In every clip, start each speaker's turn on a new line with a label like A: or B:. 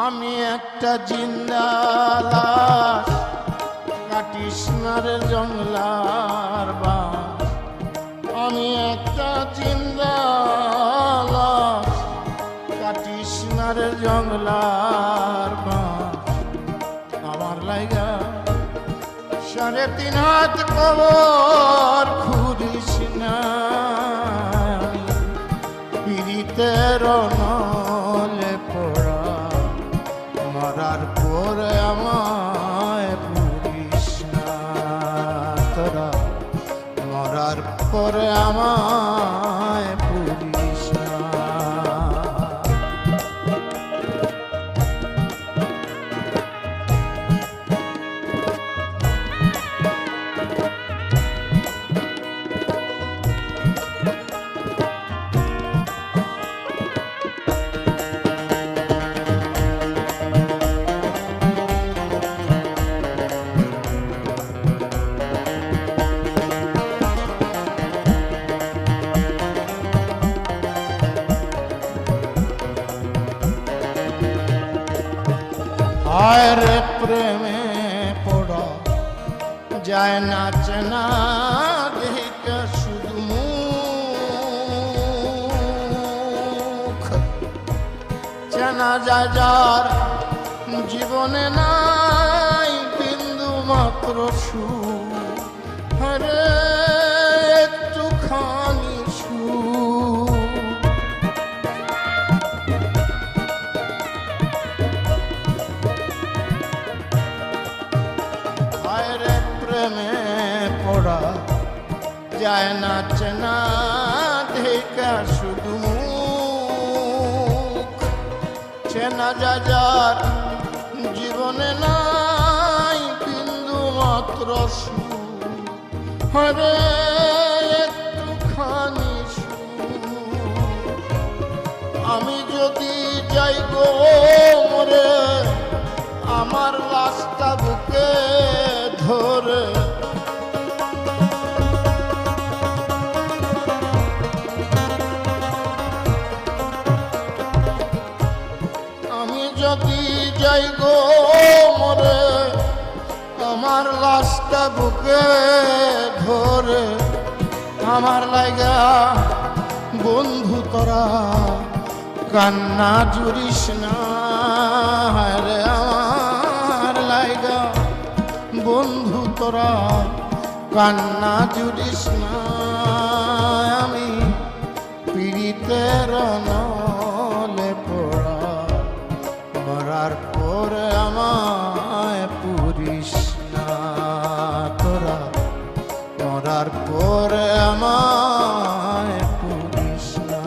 A: আমি একটা জিন্দা লাশ, কাটিস না রে জংলার বাস। আমি একটা জিন্দা লাশ, কাটিস না রে জংলার বাস। আমার লাইগা 3.5 হাত কবর খুঁড়িস না, পিরিতের নলে পড়া মরার পরে আমায় পুরিস না। তোরা মরার পরে আমায় পুরিস না। আর প্রেমে পড়া যায় না চেনা দেখে শুধু মুখ। চেনা যায় যার জীবনে নাই বিন্দু মাত্র সুখ। হরে একটুখানি সুখ। প্রেমে পড়া যায় না চেনা ঢেকা শুধু মুখ। চেনা যায় যার জীবনে নাই বিন্দু মাত্র সুখ। হরে একটুখানি সুখ। আমি যদি যাই গো মরে, আমার লাশটা বুকে ধরে আমি যদি যাই গো মরে, আমার লাশটা বুকে ধরে আমার লাইগা বন্ধু তোরা কান্না জুড়িস না। রে আমার লাইগা বন্ধু তোরা কান্না জুড়িস না। আমি পীড়িতের নলে পড়া মরার পরে আমায় পুরিস না। তোরা মরার পরে আমায় পুরিস না।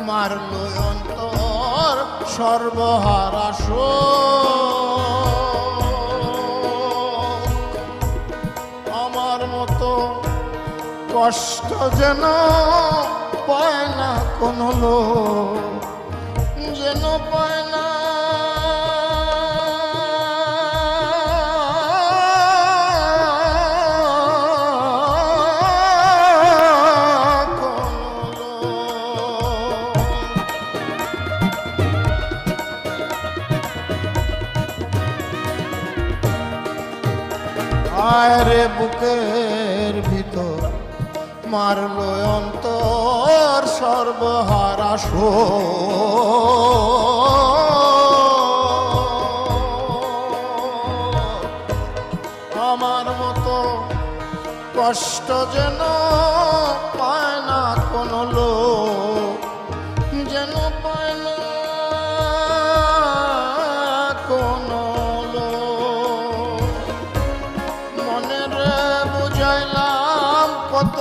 A: মারলো অন্তর সর্বহারা শোক। আমার মতো কষ্ট যেন পায় না কোনো লোক, যেন পায় না। আরে বুকের ভিতর মারলো অন্তর সর্বহারা শোক। যেন পায় না কোনো লোক। মনে রে বুঝাইলাম কত,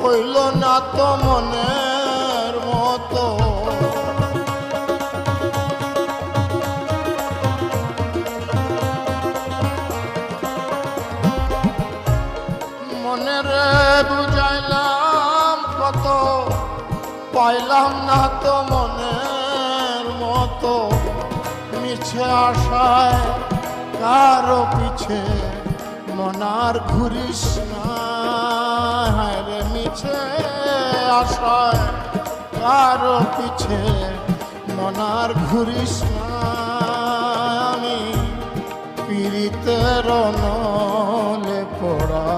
A: হইল না তো মনের মতো। মনে রে বুঝাইলাম কত, পাইলাম না তো মনের মতো। মিছে আশায় কারো পিছে মনার ঘুরিস না। হায় রে মিছে আশায় কারো পিছে মনার ঘুরিস না। আমি পীড়িতের নলে পড়া,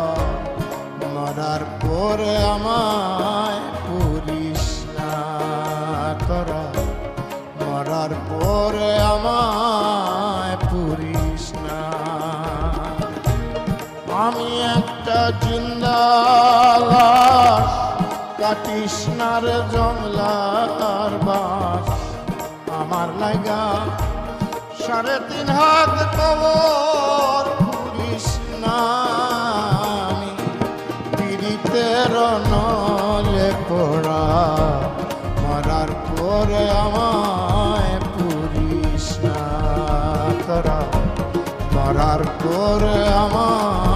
A: মরার পরে আমায় পুরিস না তোরা। মরার পরে আমায় পুরিস না। আমি একটা জিন্দা লাশ, কাটিস না রে জংলার বাস। আমার লাগা 3.5 হাত কবর পুরিস না। আমি পীড়িতের নলে পড়া, মরার পরে আমায় পুরিস না তোরা। মরার পরে আমায়